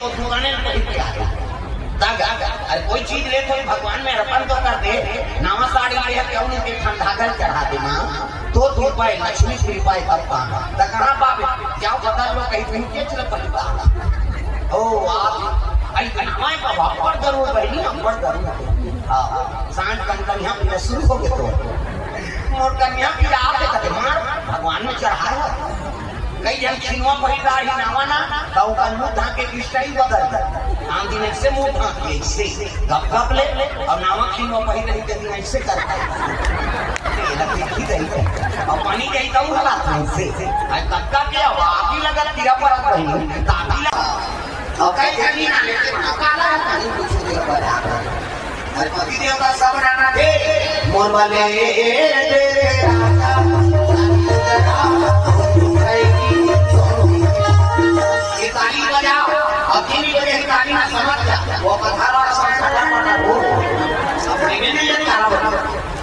तो दुकाने में पड़ी क्या दागा अरे कोई चीज ले तो भगवान में अर्पण तो कर दे नवा साड़ी ले क्यों नहीं के ठंडागल चढ़ा दे मां तो रुपए लक्ष्मी कृपा तब पाना तकरा बाप क्या पता लो कहीं कहीं के चल पड़ता ओ आप आई नवा का वापर जरूर बहनी हम पर जरूर हां सांझ कंकन यहां पे शुरू हो गए तो और कन्या की आप कहते मार भगवान में चढ़ाया कई जन खिनवा परिदा ही नावाना तो का मुंह ढाके की स्टाइल बदल दे आम दिन से मुंह ढाके से गप गप ले और नावा खिनवा परिदा ही दिन ऐसे करता है ये लगे की रही और पानी गई तो हालात नहीं से आज तक्का के आवाज लगा तेरा पर रही ताकि और कई जनी ना लेके काला पानी पूछ दे पर और पति देवता सब राना दे मोर वाले दे राजा ताली बजाओ अकेली बजे ताली ना समझ जा वो कथा